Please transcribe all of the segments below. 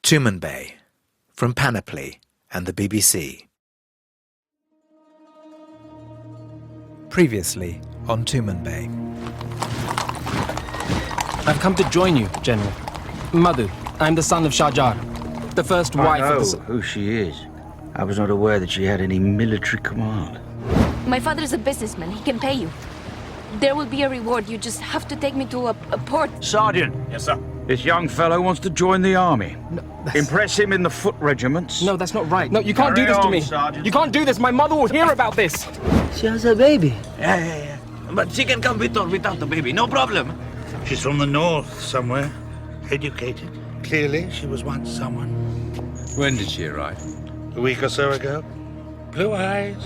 Tumanbay, from Panoply and the BBC. Previously on Tumanbay. I've come to join you, General. Madu, I'm the son of Shajar, the first wife of the... who she is. I was not aware that she had any military command. My father is a businessman. He can pay you. There will be a reward. You just have to take me to a port. Sergeant! Yes, sir. This young fellow wants to join the army. No, Impress him in the foot regiments. No, that's not right. No, you can't do this to me. Sergeant. You can't do this. My mother will hear about this. She has a baby. Yeah. But she can come with or without the baby, no problem. She's from the north somewhere. Educated. Clearly, she was once someone. When did she arrive? A week or so ago. Blue eyes.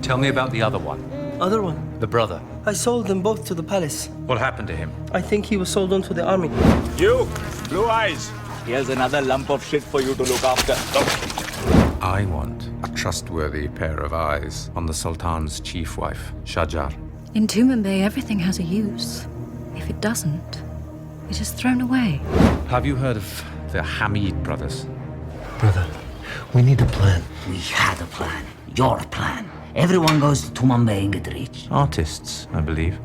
Tell me about the other one, Other one. the brother. I sold them both to the palace. What happened to him? I think he was sold on to the army. You, Blue Eyes. Here's another lump of shit for you to look after. I want a trustworthy pair of eyes on the Sultan's chief wife, Shajar. In Tumanbay, everything has a use. If it doesn't, it is thrown away. Have you heard of the Hamid brothers? Brother, we need a plan. We had a plan. Your plan. Everyone goes to Tumanbay and get rich. Artists, I believe.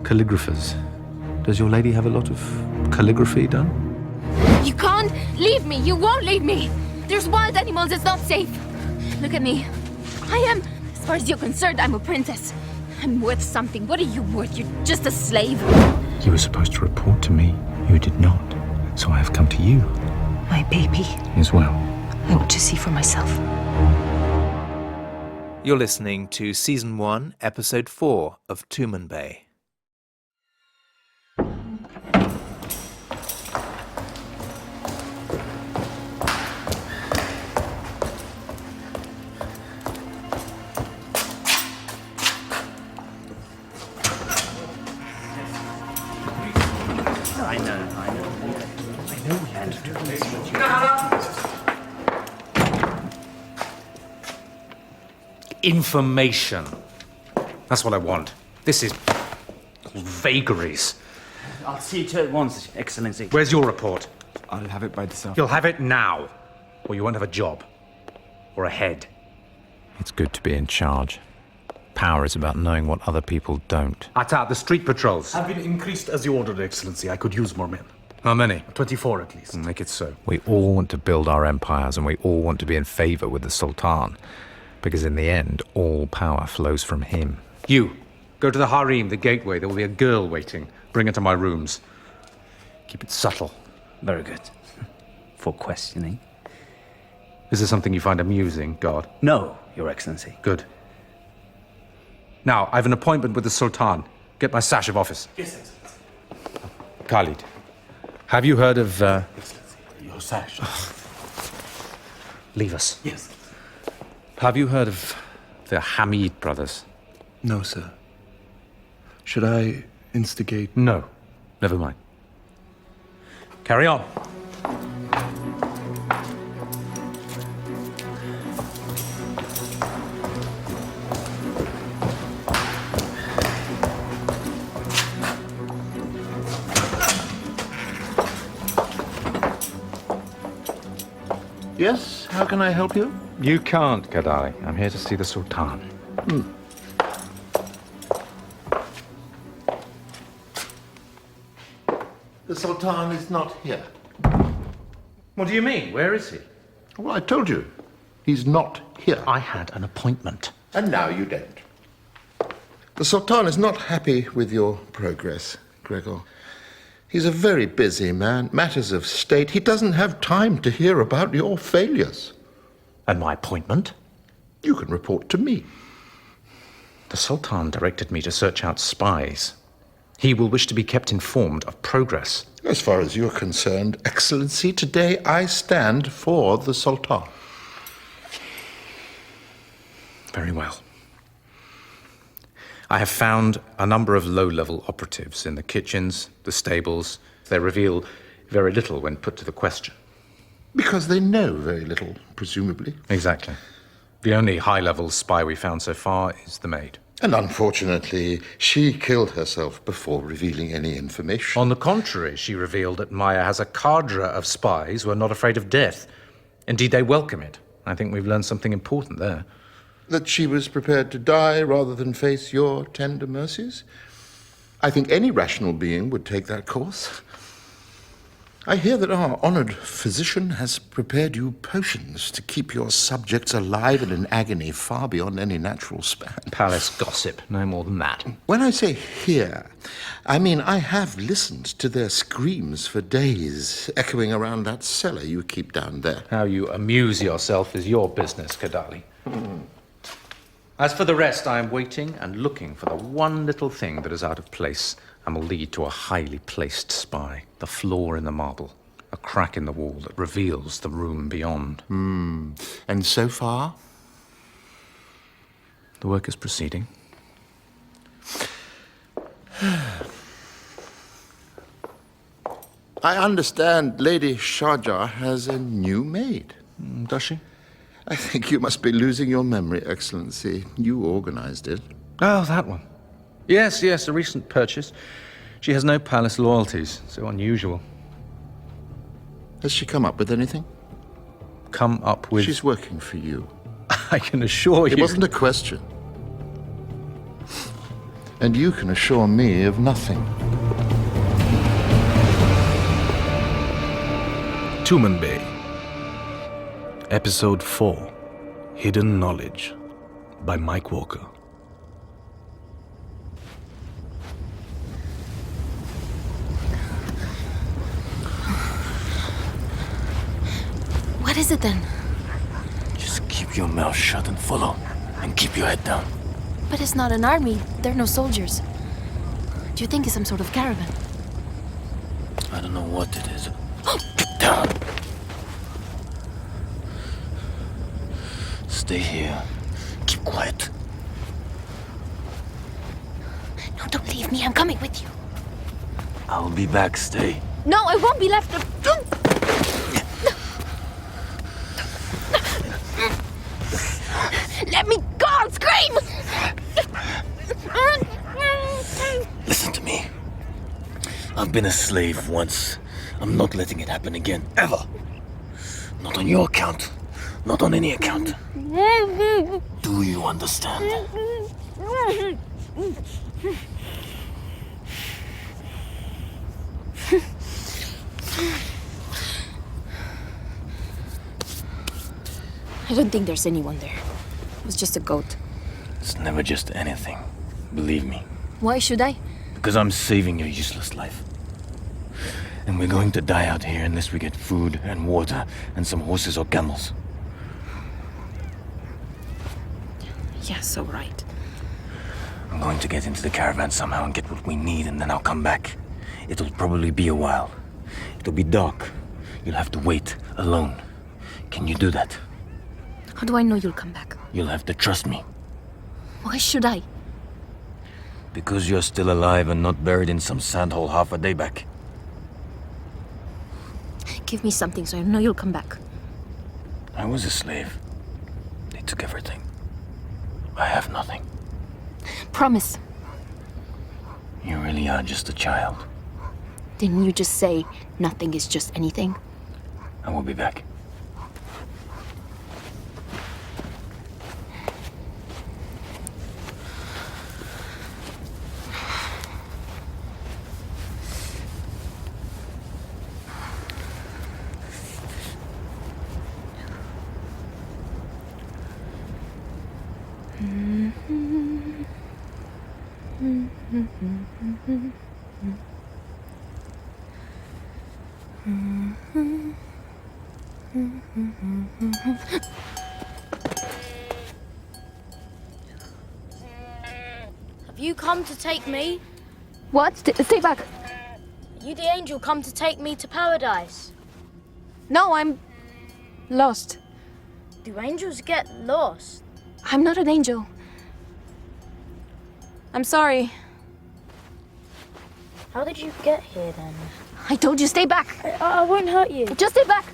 Calligraphers. Does your lady have a lot of calligraphy done? You can't leave me. You won't leave me. There's wild animals. It's not safe. Look at me. I am, as far as you're concerned, I'm a princess. I'm worth something. What are you worth? You're just a slave. You were supposed to report to me. You did not. So I have come to you My baby, as well. I want to see for myself. You're listening to Season 1, Episode 4 of Tumanbay. I know we had to do this. Information. That's what I want. This is vagaries. I'll see to it once, Excellency. Where's your report? I'll have it by this afternoon. You'll have it now, or you won't have a job. Or a head. It's good to be in charge. Power is about knowing what other people don't. Atta, the street patrols. Have been increased as you ordered, Excellency. I could use more men. How many? 24 at least. Make it so. We all want to build our empires, and we all want to be in favor with the Sultan. Because in the end, all power flows from him. You, go to the harem, the gateway. There will be a girl waiting. Bring her to my rooms. Keep it subtle. Very good. For questioning. Is this something you find amusing, God? No, Your Excellency. Good. Now, I have an appointment with the Sultan. Get my sash of office. Yes, Excellency. Khalid, have you heard of... Excellency, your sash. Leave us. Yes. Have you heard of the Hamid brothers? No, sir. Should I instigate? No. Never mind. Carry on. Yes, how can I help you? You can't, Kadari. I'm here to see the Sultan. The Sultan is not here. What do you mean? Where is he? Well, I told you. He's not here. I had an appointment. And now you don't. The Sultan is not happy with your progress, Gregor. He's a very busy man. Matters of state. He doesn't have time to hear about your failures. And my appointment? You can report to me. The Sultan directed me to search out spies. He will wish to be kept informed of progress. As far as you're concerned, Excellency, today I stand for the Sultan. Very well. I have found a number of low-level operatives in the kitchens, the stables. They reveal very little when put to the question. Because they know very little, presumably. Exactly. The only high-level spy we found so far is the maid. And unfortunately, she killed herself before revealing any information. On the contrary, she revealed that Maya has a cadre of spies who are not afraid of death. Indeed, they welcome it. I think we've learned something important there. That she was prepared to die rather than face your tender mercies? I think any rational being would take that course. I hear that our honored physician has prepared you potions to keep your subjects alive and in agony far beyond any natural span. Palace gossip, no more than that. When I say hear, I mean I have listened to their screams for days, echoing around that cellar you keep down there. How you amuse yourself is your business, Kadali. As for the rest, I am waiting and looking for the one little thing that is out of place and will lead to a highly placed spy. The flaw in the marble, a crack in the wall that reveals the room beyond. And so far? The work is proceeding. I understand Lady Shajar has a new maid. Does she? I think you must be losing your memory, Excellency. You organized it. Oh, that one. Yes, a recent purchase. She has no palace loyalties, so unusual. Has she come up with anything? Come up with... She's working for you. I can assure you... It wasn't a question. And you can assure me of nothing. Tumanbay. Episode 4, Hidden Knowledge, by Mike Walker. What is it then? Just keep your mouth shut and follow, and keep your head down. But it's not an army. There are no soldiers. Do you think it's some sort of caravan? I don't know what it is. Get down! Stay here. Keep quiet. No, don't leave me. I'm coming with you. I'll be back, stay. No, I won't be left. Let me go! I'll scream! Listen to me. I've been a slave once. I'm not letting it happen again, ever. Not on your account. Not on any account. Do you understand? I don't think there's anyone there. It was just a goat. It's never just anything. Believe me. Why should I? Because I'm saving your useless life. And we're going to die out here unless we get food and water and some horses or camels. Yeah, so right. I'm going to get into the caravan somehow and get what we need, and then I'll come back. It'll probably be a while. It'll be dark. You'll have to wait alone. Can you do that? How do I know you'll come back? You'll have to trust me. Why should I? Because you're still alive and not buried in some sandhole half a day back. Give me something so I know you'll come back. I was a slave. They took everything. I have nothing. Promise. You really are just a child. Didn't you just say nothing is just anything? I will be back. Have you come to take me? What? Stay back. Are you the angel come to take me to paradise? No, I'm lost. Do angels get lost? I'm not an angel. I'm sorry. How did you get here then? I told you stay back. I won't hurt you. Just stay back.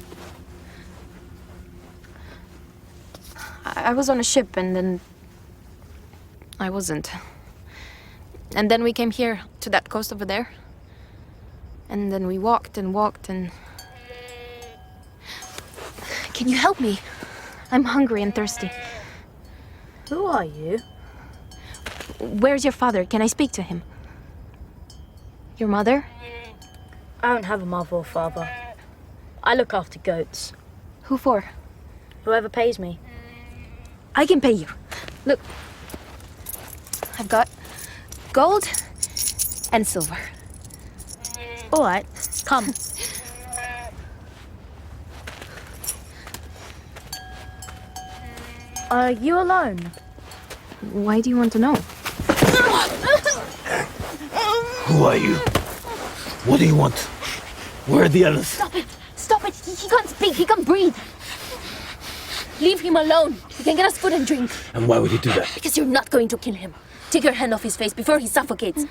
I was on a ship and then I wasn't. And then we came here, to that coast over there. And then we walked and walked and... Can you help me? I'm hungry and thirsty. Who are you? Where's your father? Can I speak to him? Your mother? I don't have a mother or father. I look after goats. Who for? Whoever pays me. I can pay you. Look. I've got gold and silver. All right, come. Are you alone? Why do you want to know? Who are you? What do you want? Where are the others? Stop it! Stop it! He can't speak, he can't breathe. Leave him alone. He can get us food and drink. And why would you do that? Because you're not going to kill him. Take your hand off his face before he suffocates.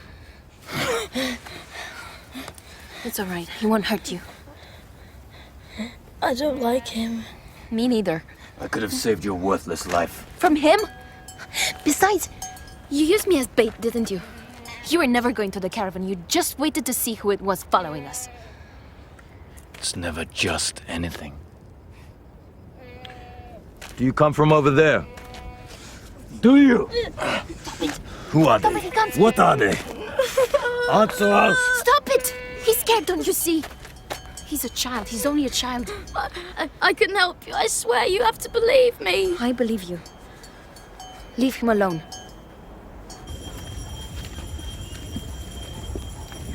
It's all right. He won't hurt you. I don't like him. Me neither. I could have saved your worthless life. From him? Besides, you used me as bait, didn't you? You were never going to the caravan. You just waited to see who it was following us. It's never just anything. Do you come from over there? Do you? Stop it. Who are Stop they? it, he can't speak. What are they? Answer us! Stop it! He's scared, don't you see? He's a child. He's only a child. I can help you. I swear you have to believe me. I believe you. Leave him alone.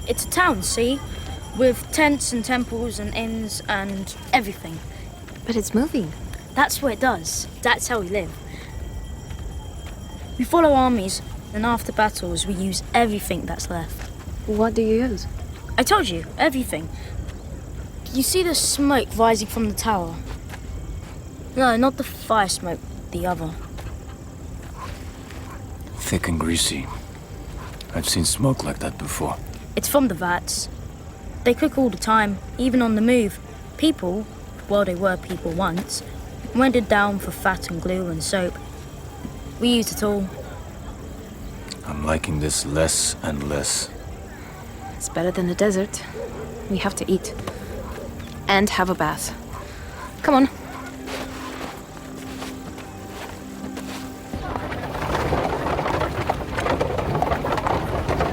It's a town, see? With tents and temples and inns and everything. But it's moving. That's what it does. That's how we live. We follow armies, and after battles, we use everything that's left. What do you use? I told you, everything. You see the smoke rising from the tower? No, not the fire smoke, the other. Thick and greasy. I've seen smoke like that before. It's from the vats. They cook all the time, even on the move. People, well, they were people once, went it down for fat and glue and soap. We used it all. I'm liking this less and less. It's better than the desert. We have to eat. And have a bath. Come on.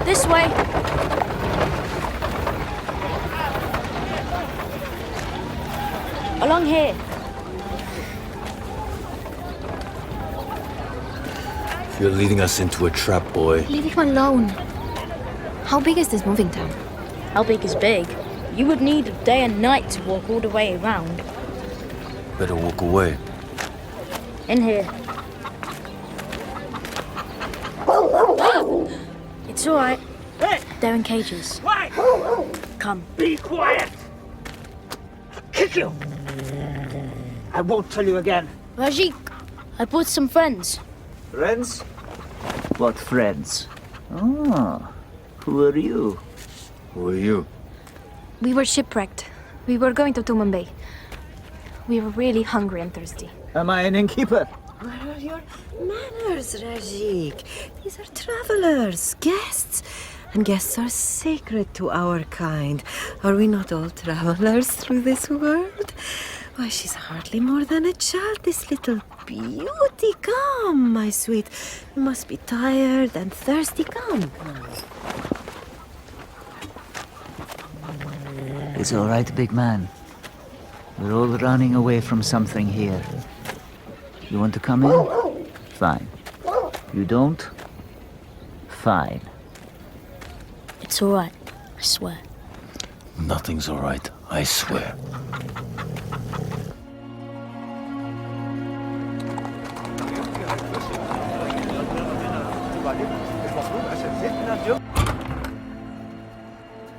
This way. Along here. You're leading us into a trap, boy. Leave him alone. How big is this moving town? How big is big? You would need a day and night to walk all the way around. Better walk away. In here. It's all right. They're in cages. Come. Be quiet! Kick you! I won't tell you again. Rajik, I brought some friends. Friends? What friends? Ah, who are you? Who are you? We were shipwrecked. We were going to Tumanbay. We were really hungry and thirsty. Am I an innkeeper? Where are your manners, Rajik? These are travelers, guests. And guests are sacred to our kind. Are we not all travelers through this world? Why, she's hardly more than a child, this little beauty. Come, my sweet. You must be tired and thirsty. Come. It's all right, big man. We're all running away from something here. You want to come in? Fine. You don't? Fine. It's all right, I swear. Nothing's all right, I swear.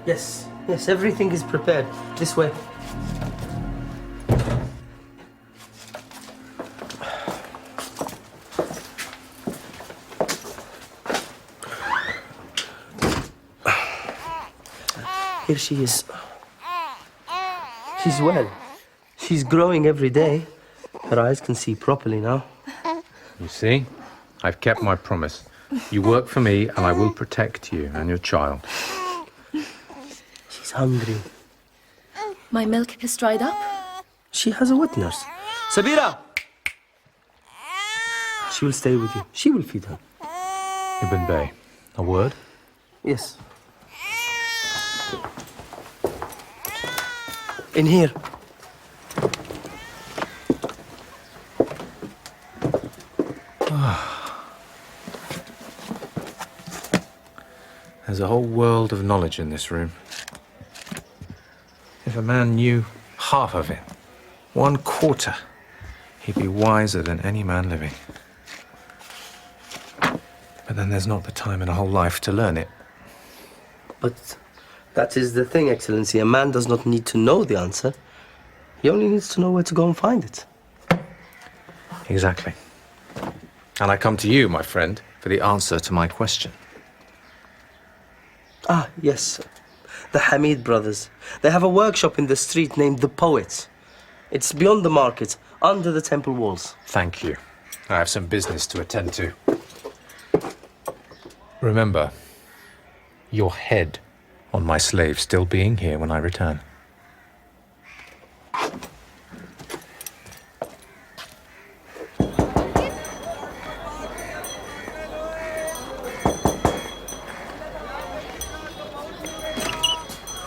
Yes, everything is prepared. This way. Here she is. She's well. She's growing every day. Her eyes can see properly now. You see? I've kept my promise. You work for me, and I will protect you and your child. She's hungry. My milk has dried up. She has a wet nurse. Sabira! She will stay with you. She will feed her. Ibn Bey, a word? Yes. In here. There's a whole world of knowledge in this room. If a man knew half of it, 1/4, he'd be wiser than any man living. But then there's not the time in a whole life to learn it. But that is the thing, Excellency. A man does not need to know the answer. He only needs to know where to go and find it. Exactly. And I come to you, my friend, for the answer to my question. Ah, yes. The Hamid brothers. They have a workshop in the street named The Poets. It's beyond the market, under the temple walls. Thank you. I have some business to attend to. Remember, your head on my slave still being here when I return.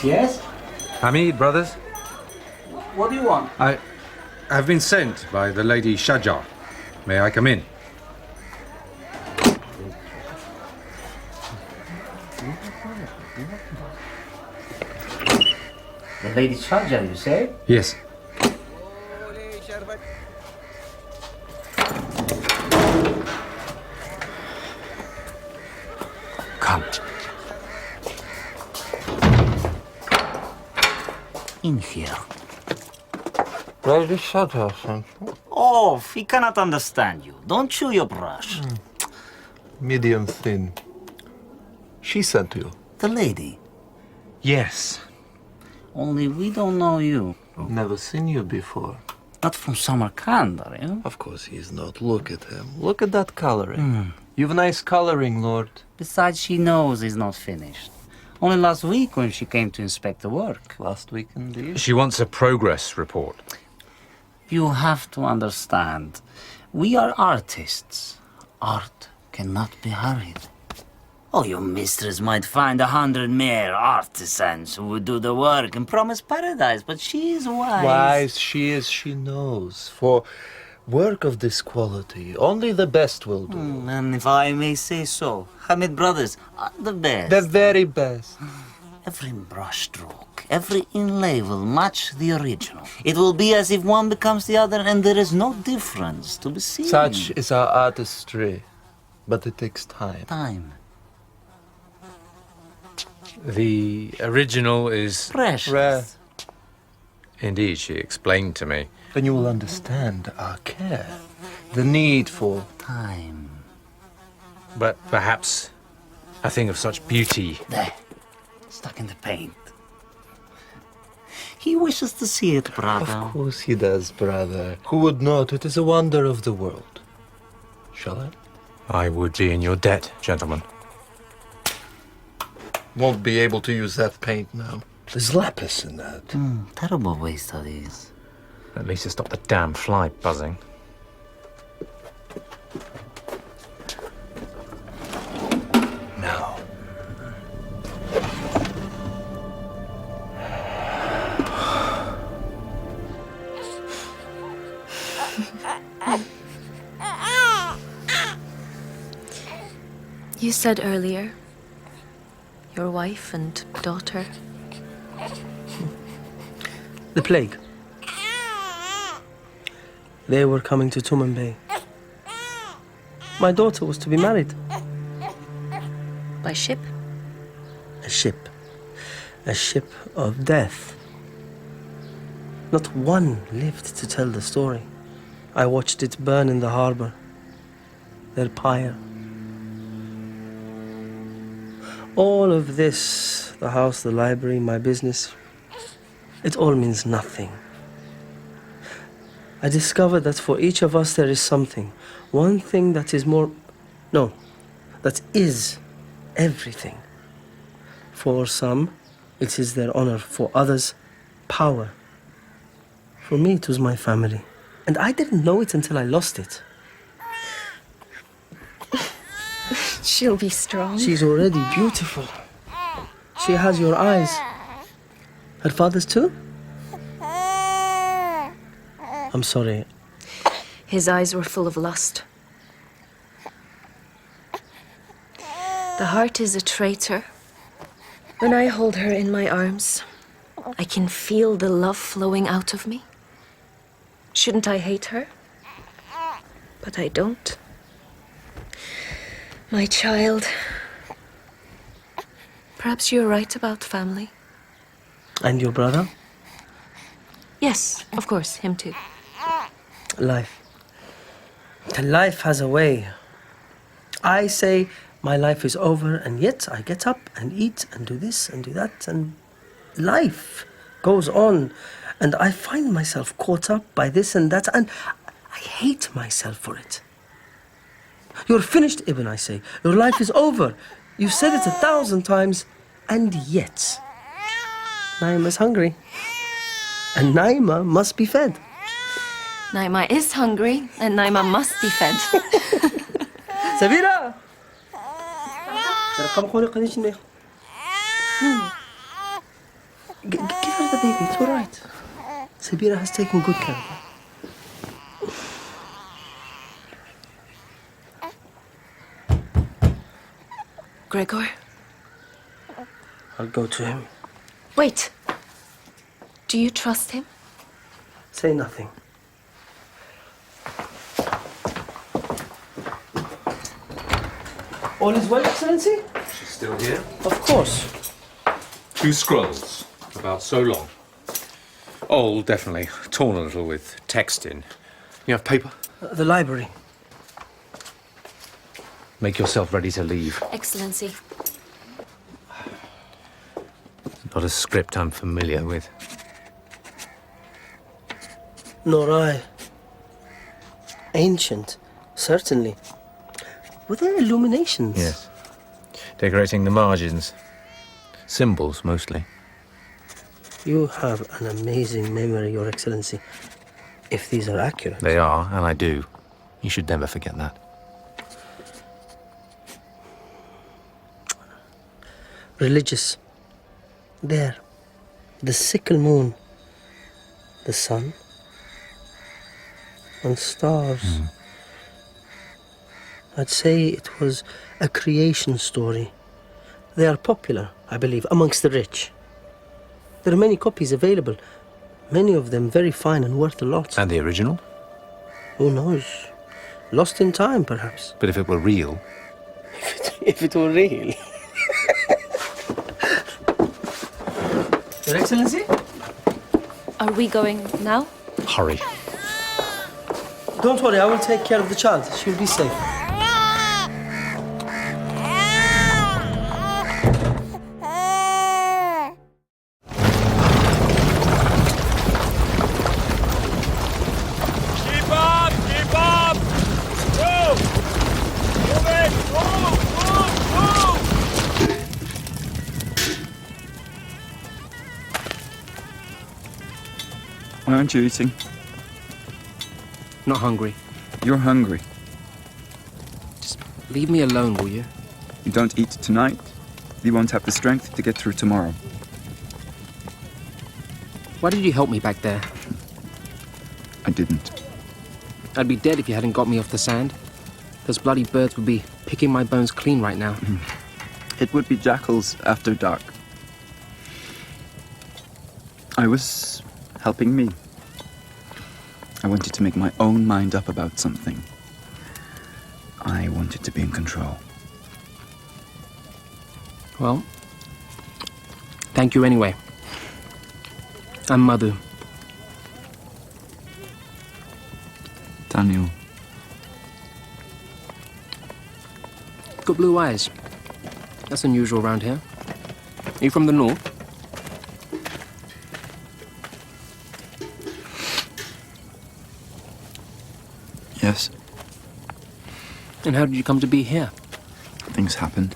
Yes? Hamid, brothers? What do you want? I've been sent by the lady Shajar. May I come in? The lady Shajar, you say? Yes. Come. In here. Lady Shajar, thank you. Oh, he cannot understand you. Don't chew your brush. Medium thin. She sent you. The lady. Yes. Only we don't know you. Never seen you before. Not from Samarkand, are you? Of course he's not. Look at him. Look at that coloring. You've nice coloring, Lord. Besides, she knows he's not finished. Only last week when she came to inspect the work. Last week indeed. She wants a progress report. You have to understand. We are artists. Art cannot be hurried. Oh, your mistress might find 100 mere artisans who would do the work and promise paradise, but she is wise. Wise she is, she knows. For work of this quality, only the best will do. And if I may say so, Hamid brothers are the best. The very best. Every brushstroke, every inlay will match the original. It will be as if one becomes the other and there is no difference to be seen. Such is our artistry, but it takes time. Time. The original is... Precious. Rare. Indeed, she explained to me. Then you will understand our care, the need for time. But perhaps a thing of such beauty... There, stuck in the paint. He wishes to see it, brother. Of course he does, brother. Who would not? It is a wonder of the world. Shall I? I would be in your debt, gentlemen. Won't be able to use that paint now. There's lapis in that. Terrible waste of these. At least to stop the damn fly buzzing. Now. You said earlier, your wife and daughter. The plague. They were coming to Tumanbay. My daughter was to be married. By ship? A ship. A ship of death. Not one lived to tell the story. I watched it burn in the harbor. Their pyre. All of this, the house, the library, my business, it all means nothing. I discovered that for each of us there is something. One thing that is more... No, that is everything. For some, it is their honor. For others, power. For me, it was my family. And I didn't know it until I lost it. She'll be strong. She's already beautiful. She has your eyes. Her father's too? I'm sorry. His eyes were full of lust. The heart is a traitor. When I hold her in my arms, I can feel the love flowing out of me. Shouldn't I hate her? But I don't. My child. Perhaps you're right about family. And your brother? Yes, of course, him too. Life. Life has a way. I say my life is over, and yet I get up and eat and do this and do that, and life goes on. And I find myself caught up by this and that, and I hate myself for it. You're finished, Ibn, I say. Your life is over. You've said it 1,000 times, and yet Naima's hungry. And Naima must be fed. Naima is hungry, and Naima must be fed. Sabira! Give her the baby, it's all right. Sabira has taken good care of her. Gregor? I'll go to him. Wait. Do you trust him? Say nothing. All is well, Excellency? She's still here? Of course. 2 scrolls. About so long. Old, definitely. Torn a little with text in. You have paper? The library. Make yourself ready to leave. Excellency. Not a script I'm familiar with. Nor I. Ancient, certainly. Were there illuminations? Yes. Decorating the margins. Symbols, mostly. You have an amazing memory, Your Excellency. If these are accurate. They are, and I do. You should never forget that. Religious. There. The sickle moon. The sun. And stars. I'd say it was a creation story. They are popular, I believe, amongst the rich. There are many copies available. Many of them very fine and worth a lot. And the original? Who knows? Lost in time, perhaps. But if it were real... If it were real. Your Excellency? Are we going now? Hurry. Don't worry, I will take care of the child. She'll be safe. Keep up! Keep up! Move! Move it! Move! Why aren't you eating? Not hungry. You're hungry. Just leave me alone, will you? You don't eat tonight, you won't have the strength to get through tomorrow. Why did you help me back there? I didn't. I'd be dead if you hadn't got me off the sand. Those bloody birds would be picking my bones clean right now. It would be jackals after dark. I was helping me. I wanted to make my own mind up about something. I wanted to be in control. Well, thank you anyway. I'm Madu. Daniel. Got blue eyes. That's unusual around here. Are you from the north? Yes. And how did you come to be here? Things happen.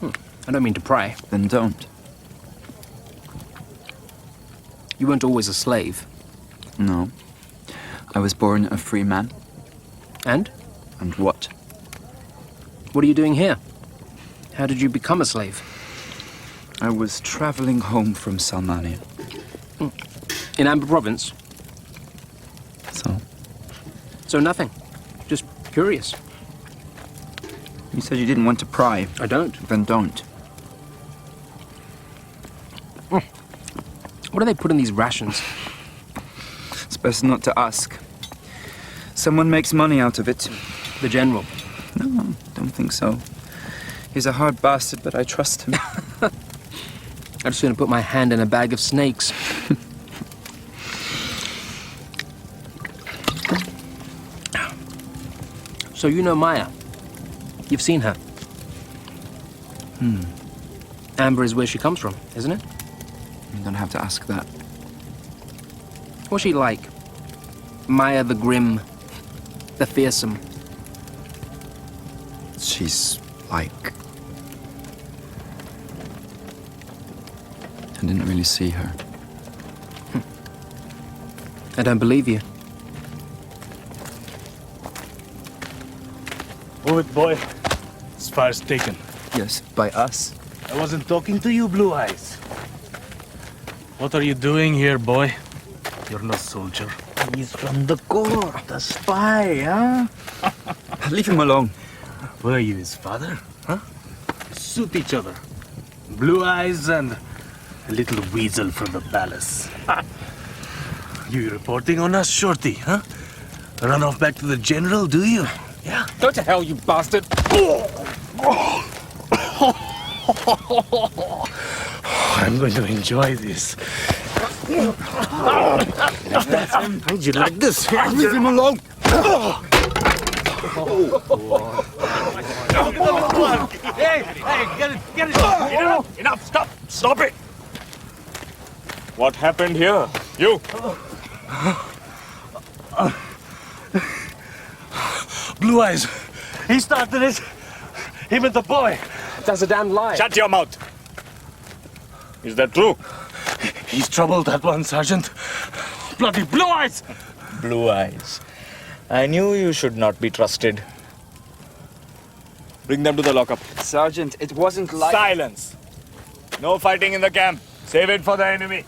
I don't mean to pry. Then don't. You weren't always a slave. No. I was born a free man. And? And what? What are you doing here? How did you become a slave? I was traveling home from Salmania. In Amber Province? So? So nothing. Just curious. You said you didn't want to pry. I don't. Then don't. What do they put in these rations? It's best not to ask. Someone makes money out of it. The general? No, don't think so. He's a hard bastard, but I trust him. I'd sooner put my hand in a bag of snakes. So you know Maya? You've seen her? Amber is where she comes from, isn't it? You don't have to ask that. What's she like? Maya the grim, the fearsome. She's like... I didn't really see her. I don't believe you. Move it, boy. Spies taken. Yes, by us. I wasn't talking to you, Blue Eyes. What are you doing here, boy? You're no soldier. He's from the court, a spy, huh? Leave him alone. Were you his father? Huh? Suit each other. Blue Eyes and a little weasel from the palace. You reporting on us, Shorty, huh? Run off back to the general, do you? Yeah? Go to hell, you bastard! I'm going to enjoy this. How'd you like this? Leave him alone! Hey, get it! Enough, stop it! What happened here? You! Blue Eyes, he started it. Him and the boy. That's a damn lie. Shut your mouth. Is that true? He's trouble, that one, Sergeant. Bloody Blue Eyes! Blue Eyes. I knew you should not be trusted. Bring them to the lockup. Sergeant, it wasn't like... Silence! No fighting in the camp. Save it for the enemy.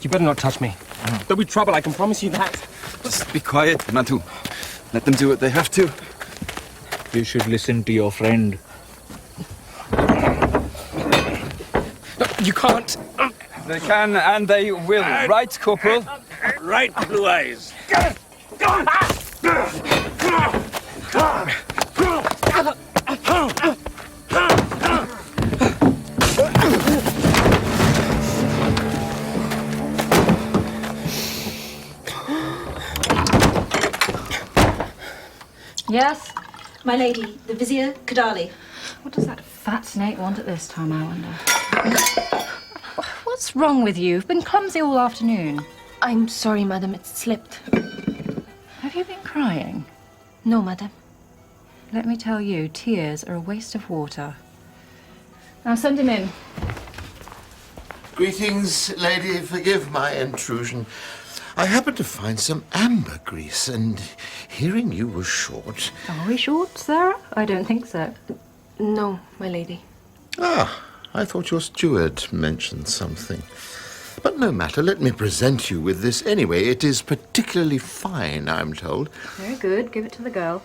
You better not touch me. There'll be trouble, I can promise you that. Just be quiet, Madu. Let them do what they have to. You should listen to your friend. No, you can't. They can and they will. Right, Corporal? Right, Blue Eyes. Yes? My lady, the Vizier Kadali. What does that fat snake want at this time, I wonder? What's wrong with you? You've been clumsy all afternoon. I'm sorry, madam, it slipped. Have you been crying? No, madam. Let me tell you, tears are a waste of water. Now send him in. Greetings, lady. Forgive my intrusion. I happened to find some ambergris, and hearing you were short... Are we short, Sarah? I don't think so. No, my lady. Ah, I thought your steward mentioned something. But no matter, let me present you with this anyway. It is particularly fine, I'm told. Very good. Give it to the girl.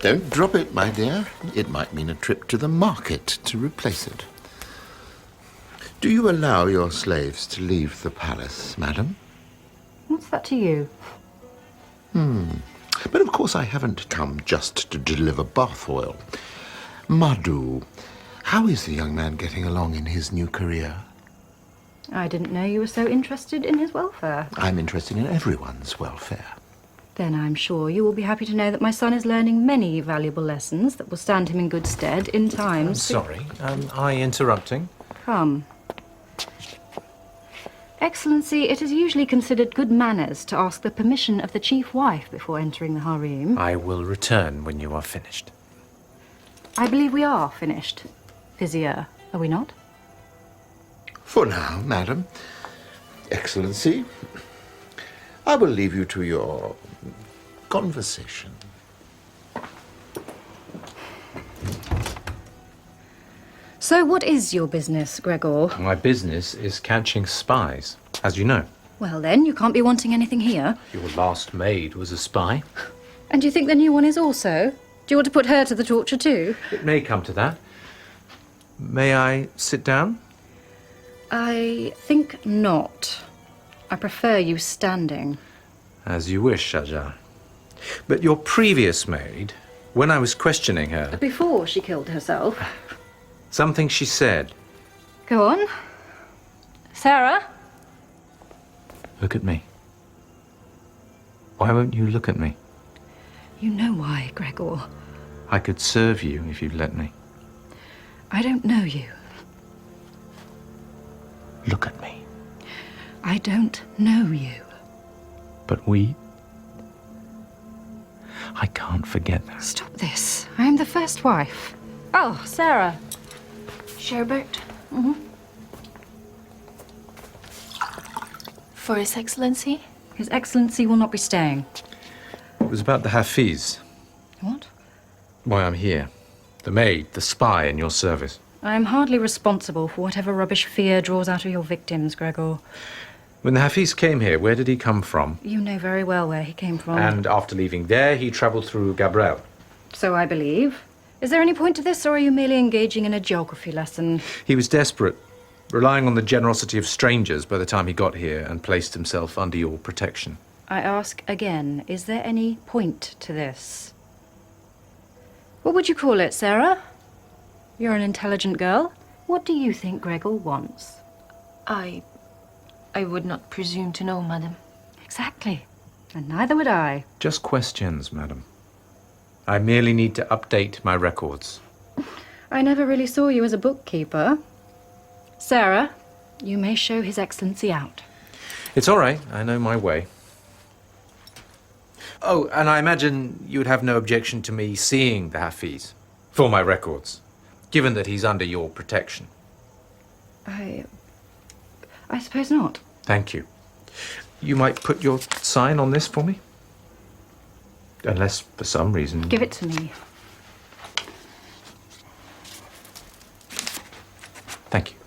Don't drop it, my dear. It might mean a trip to the market to replace it. Do you allow your slaves to leave the palace, madam? What's that to you? But of course I haven't come just to deliver bath oil. Madu, how is the young man getting along in his new career? I didn't know you were so interested in his welfare. I'm interested in everyone's welfare. Then I'm sure you will be happy to know that my son is learning many valuable lessons that will stand him in good stead in times... Sorry, am I interrupting? Come. Excellency, it is usually considered good manners to ask the permission of the chief wife before entering the harem. I will return when you are finished. I believe we are finished, Vizier, are we not? For now, madam. Excellency, I will leave you to your conversation. So what is your business, Gregor? My business is catching spies, as you know. Well then, you can't be wanting anything here. Your last maid was a spy. And do you think the new one is also? Do you want to put her to the torture too? It may come to that. May I sit down? I think not. I prefer you standing. As you wish, Shajar. But your previous maid, when I was questioning her, Before she killed herself. something she said. Go on. Sarah? Look at me. Why won't you look at me? You know why, Gregor. I could serve you if you'd let me. I don't know you. Look at me. I don't know you. But I can't forget that. Stop this. I am the first wife. Oh, Sarah. Sherbert? Mm-hmm. For His Excellency? His Excellency will not be staying. It was about the Hafiz. What? Why I'm here. The maid, the spy in your service. I am hardly responsible for whatever rubbish fear draws out of your victims, Gregor. When the Hafiz came here, where did he come from? You know very well where he came from. And after leaving there, he travelled through Gabriel. So I believe. Is there any point to this, or are you merely engaging in a geography lesson? He was desperate, relying on the generosity of strangers by the time he got here and placed himself under your protection. I ask again, is there any point to this? What would you call it, Sarah? You're an intelligent girl. What do you think Gregor wants? I would not presume to know, madam. Exactly. And neither would I. Just questions, madam. I merely need to update my records. I never really saw you as a bookkeeper. Sarah, you may show His Excellency out. It's all right. I know my way. Oh, and I imagine you would have no objection to me seeing the Hafiz for my records, given that he's under your protection. I suppose not. Thank you. You might put your sign on this for me? Unless, for some reason... Give it to me. Thank you.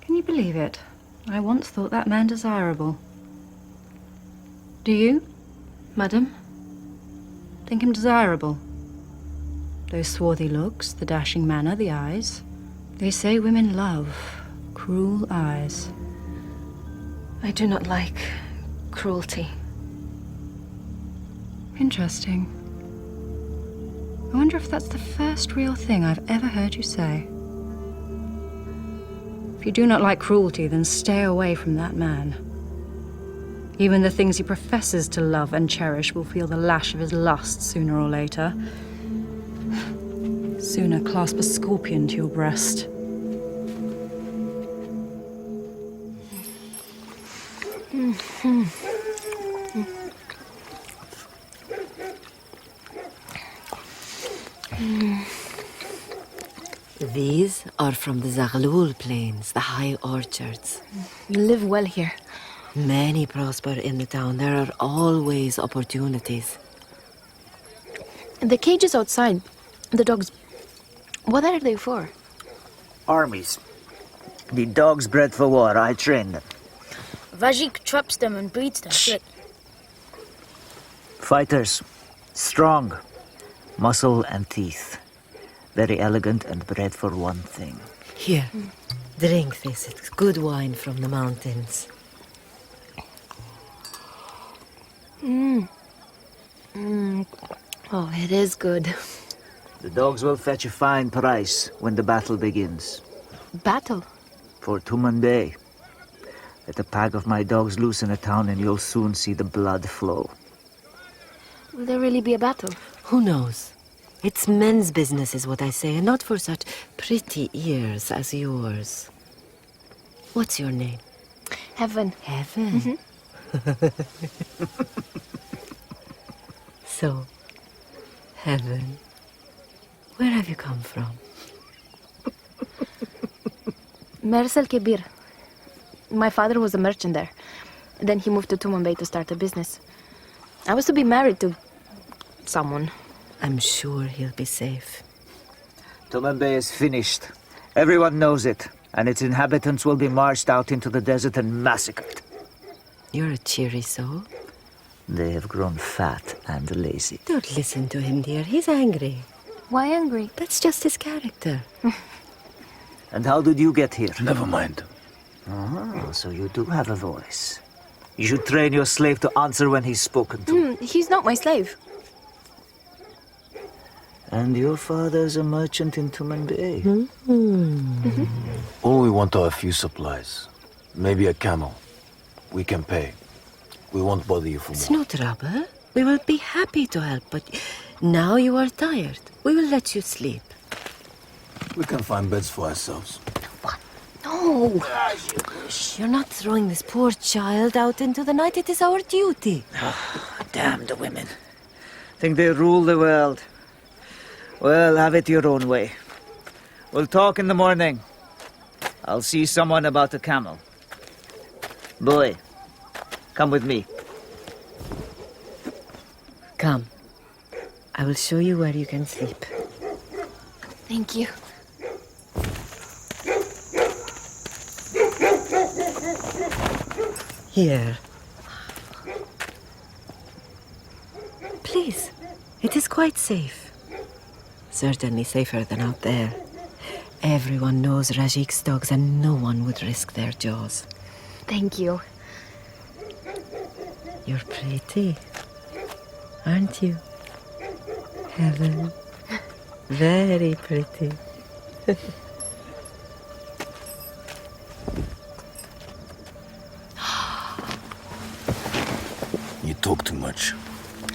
Can you believe it? I once thought that man desirable. Do you? Madam? Think him desirable? Those swarthy looks, the dashing manner, the eyes. They say women love cruel eyes. I do not like cruelty. Interesting. I wonder if that's the first real thing I've ever heard you say. If you do not like cruelty, then stay away from that man. Even the things he professes to love and cherish will feel the lash of his lust sooner or later. Sooner clasp a scorpion to your breast. These are from the Zaghlul plains, the high orchards. You live well here. Many prosper in the town. There are always opportunities. The cages outside, the dogs, what are they for? Armies. The dogs bred for war, I train them. Vajik traps them and breeds them. Look. Fighters. Strong. Muscle and teeth. Very elegant and bred for one thing. Here, drink this. It's good wine from the mountains. Oh, it is good. The dogs will fetch a fine price when the battle begins. Battle? For Tumanbay. Let a pack of my dogs loose in a town and you'll soon see the blood flow. Will there really be a battle? Who knows? It's men's business is what I say, and not for such pretty ears as yours. What's your name? Heaven. Heaven? So, Heaven, where have you come from? Mers el Kebir. My father was a merchant there. Then he moved to Tumanbay to start a business. I was to be married to someone. I'm sure he'll be safe. Tumanbay is finished. Everyone knows it, and its inhabitants will be marched out into the desert and massacred. You're a cheery soul. They have grown fat and lazy. Don't listen to him, dear. He's angry. Why angry? That's just his character. And how did you get here? Never mind. Oh, so you do have a voice. You should train your slave to answer when he's spoken to. He's not my slave. And your father's a merchant in Tumanbay. All we want are a few supplies. Maybe a camel. We can pay. We won't bother you for more. It's no trouble. We will be happy to help, but now you are tired. We will let you sleep. We can find beds for ourselves. No! You're not throwing this poor child out into the night. It is our duty. Damn the women. Think they rule the world. Well, have it your own way. We'll talk in the morning. I'll see someone about a camel. Boy, come with me. Come. I will show you where you can sleep. Thank you. Here. Please. It is quite safe. Certainly safer than out there. Everyone knows Rajik's dogs and no one would risk their jaws. Thank you. You're pretty, aren't you? Heaven. Very pretty. You talk too much.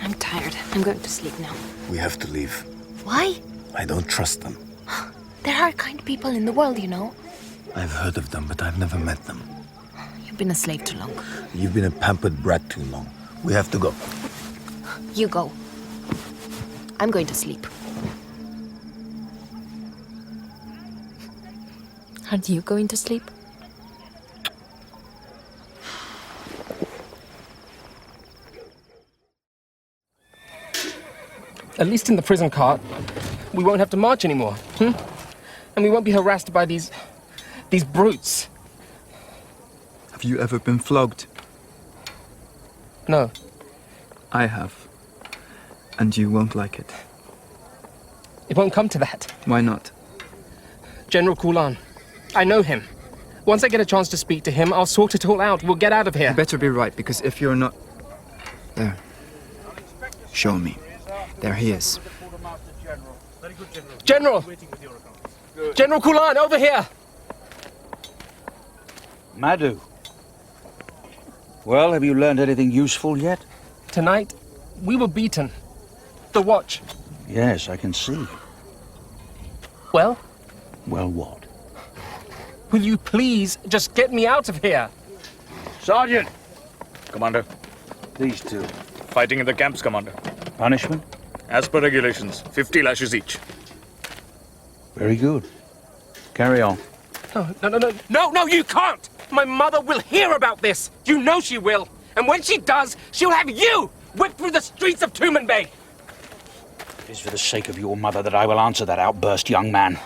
I'm tired. I'm going to sleep now. We have to leave. Why? I don't trust them. There are kind people in the world, you know. I've heard of them, but I've never met them. You've been a slave too long. You've been a pampered brat too long. We have to go. You go. I'm going to sleep. Aren't you going to sleep? At least in the prison cart, we won't have to march anymore. And we won't be harassed by these brutes. Have you ever been flogged? No. I have. And you won't like it. It won't come to that. Why not? General Kulan. I know him. Once I get a chance to speak to him, I'll sort it all out. We'll get out of here. You better be right, because if you're not... There. Show me. There he is. General! General Kulan, over here! Madu. Well, have you learned anything useful yet? Tonight, we were beaten. The watch. Yes, I can see. Well? Well, what? Will you please just get me out of here? Sergeant! Commander. These two. Fighting in the camps, Commander. Punishment? As per regulations, 50 lashes each. Very good. Carry on. No, you can't! My mother will hear about this! You know she will! And when she does, she'll have you whipped through the streets of Tumanbay! It is for the sake of your mother that I will answer that outburst, young man.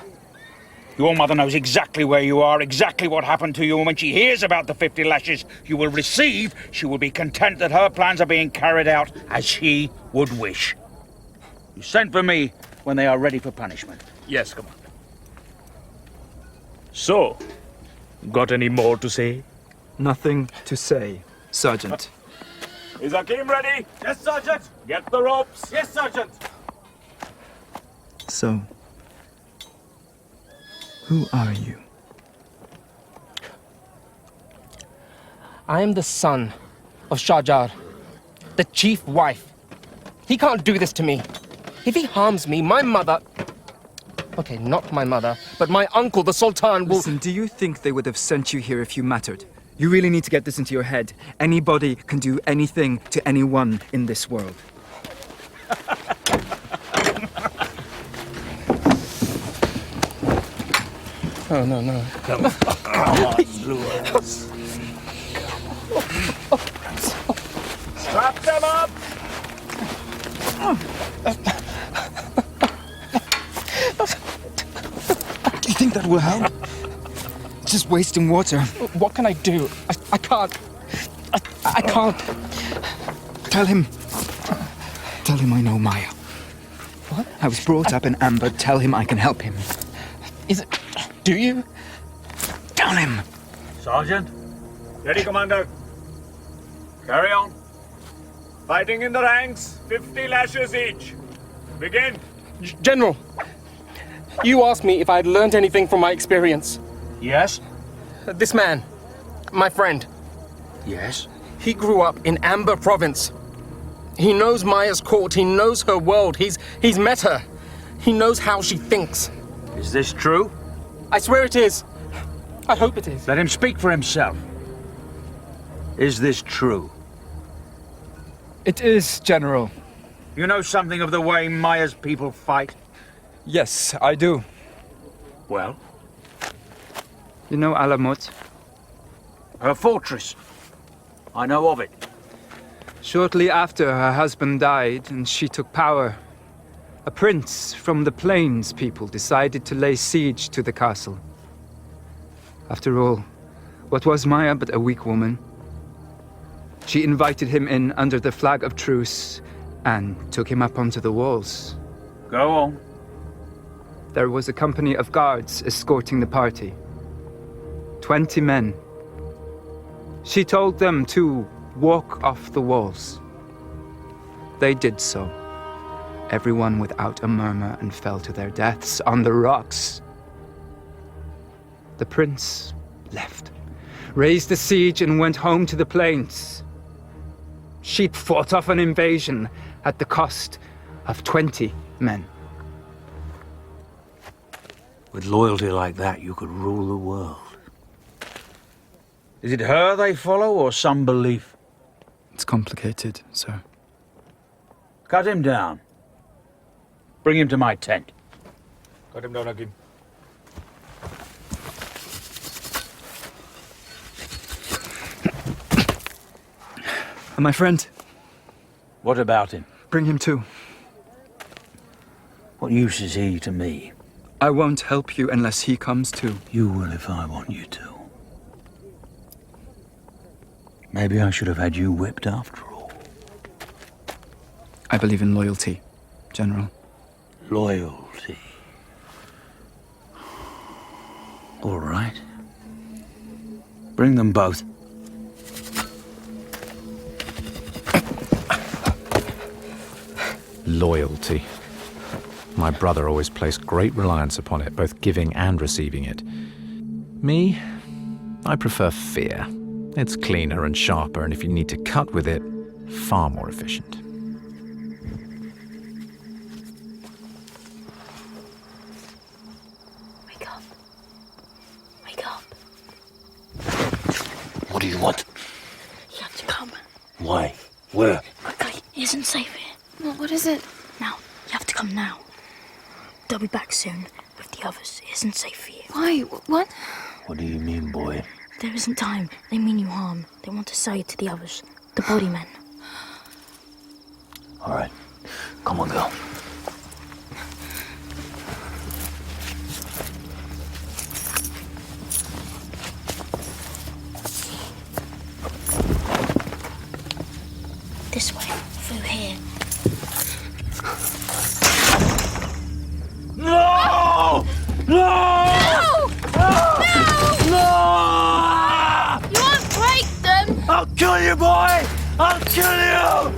Your mother knows exactly where you are, exactly what happened to you, and when she hears about the 50 lashes you will receive, she will be content that her plans are being carried out as she would wish. You send for me when they are ready for punishment. Yes, Commander. So, got any more to say? Nothing to say, Sergeant. Is Hakim ready? Yes, Sergeant. Get the ropes. Yes, Sergeant. So, who are you? I am the son of Shajar, the chief wife. He can't do this to me. If he harms me, my mother... Okay, not my mother, but my uncle, the Sultan, will... Listen, do you think they would have sent you here if you mattered? You really need to get this into your head. Anybody can do anything to anyone in this world. Oh, no. Come on, Blue Eyes. Strap them up! Do you think that will help? Just wasting water. What can I do? I can't. I can't. Tell him I know Maya. What? I was brought up in Amber. Tell him I can help him. Is it... Do you? Tell him! Sergeant. Ready, Commander. Carry on. Fighting in the ranks, 50 lashes each. Begin. General, you asked me if I had learned anything from my experience. Yes? This man, my friend, Yes? he grew up in Amber Province. He knows Maya's court, he knows her world, he's met her. He knows how she thinks. Is this true? I swear it is. I hope it is. Let him speak for himself. Is this true? It is, General. You know something of the way Maya's people fight? Yes, I do. Well? You know Alamut? Her fortress. I know of it. Shortly after her husband died and she took power, a prince from the Plains people decided to lay siege to the castle. After all, what was Maya but a weak woman? She invited him in under the flag of truce and took him up onto the walls. Go on. There was a company of guards escorting the party. 20 men. She told them to walk off the walls. They did so. Everyone without a murmur and fell to their deaths on the rocks. The prince left, raised the siege and went home to the plains. She'd fought off an invasion at the cost of 20 men. With loyalty like that, you could rule the world. Is it her they follow, or some belief? It's complicated, sir. Cut him down. Bring him to my tent. Cut him down again. And my friend? What about him? Bring him too. What use is he to me? I won't help you unless he comes too. You will if I want you to. Maybe I should have had you whipped after all. I believe in loyalty, General. Loyalty. All right. Bring them both. Loyalty. My brother always placed great reliance upon it, both giving and receiving it. Me, I prefer fear. It's cleaner and sharper, and if you need to cut with it, far more efficient. Wake up. Wake up. What do you want? You have to come. Why? Where? Quickly. It isn't safe here. Well, what is it? Now. You have to come now. They'll be back soon with the others. It isn't safe for you. Why? What? What do you mean, boy? There isn't time. They mean you harm. They want to sell you to the others. The body men. All right. Come on, girl. This way. Through here. No! No! No! You won't break them! I'll kill you, boy! I'll kill you!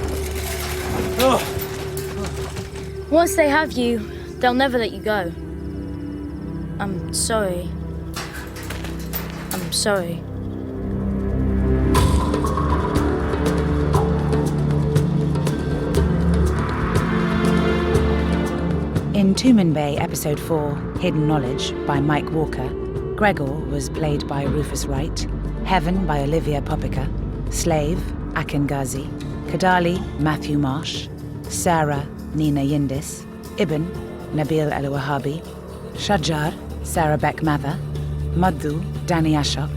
Once they have you, they'll never let you go. I'm sorry. I'm sorry. Tumanbay, Episode 4, Hidden Knowledge, by Mike Walker, Gregor was played by Rufus Wright, Heaven by Olivia Popica, Slave, Akin Ghazi, Kadali, Matthew Marsh, Sarah, Nina Yindis, Ibn, Nabil El-Wahabi, Shajar, Sarah Beck Mather, Madu, Danny Ashok,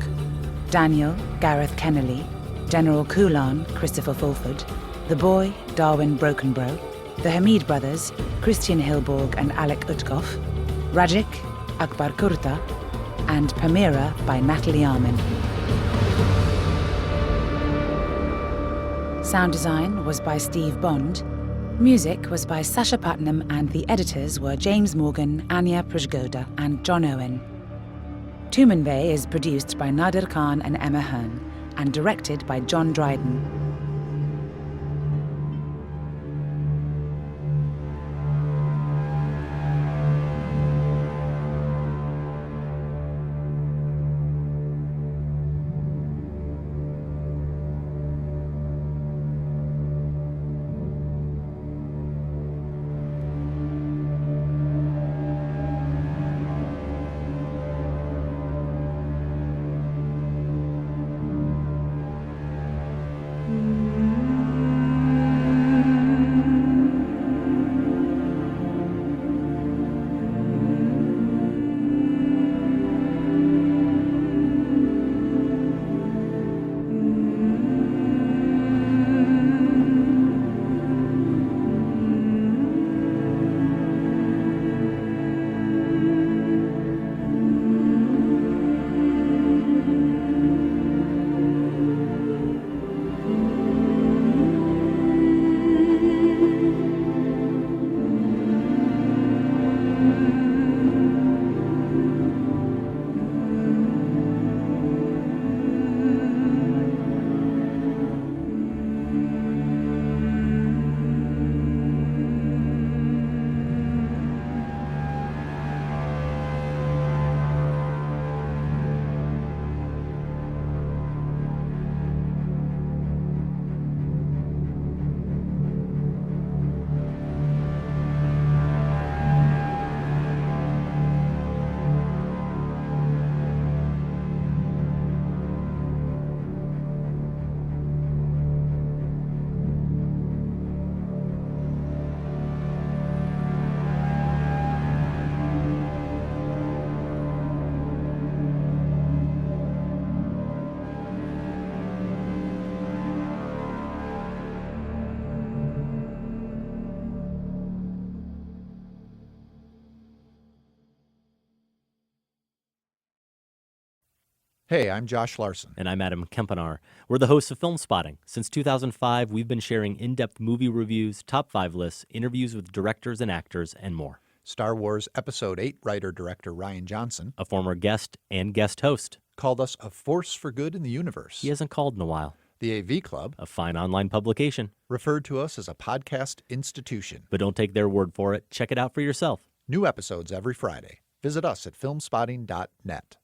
Daniel, Gareth Kennelly, General Kulan, Christopher Fulford, The Boy, Darwin Brokenbrough, The Hamid Brothers, Christian Hilborg and Alec Utkoff, Rajik, Akbar Kurta, and Pamira by Natalie Armin. Sound design was by Steve Bond. Music was by Sasha Putnam, and the editors were James Morgan, Anya Prajgoda, and John Owen. Tumanbay is produced by Nadir Khan and Emma Hearn, and directed by John Dryden. Hey, I'm Josh Larson. And I'm Adam Kempenar. We're the hosts of Film Spotting. Since 2005, we've been sharing in-depth movie reviews, top 5 lists, interviews with directors and actors, and more. Star Wars Episode 8 writer-director Rian Johnson, a former guest and guest host, called us a force for good in the universe. He hasn't called in a while. The AV Club, a fine online publication, referred to us as a podcast institution. But don't take their word for it. Check it out for yourself. New episodes every Friday. Visit us at filmspotting.net.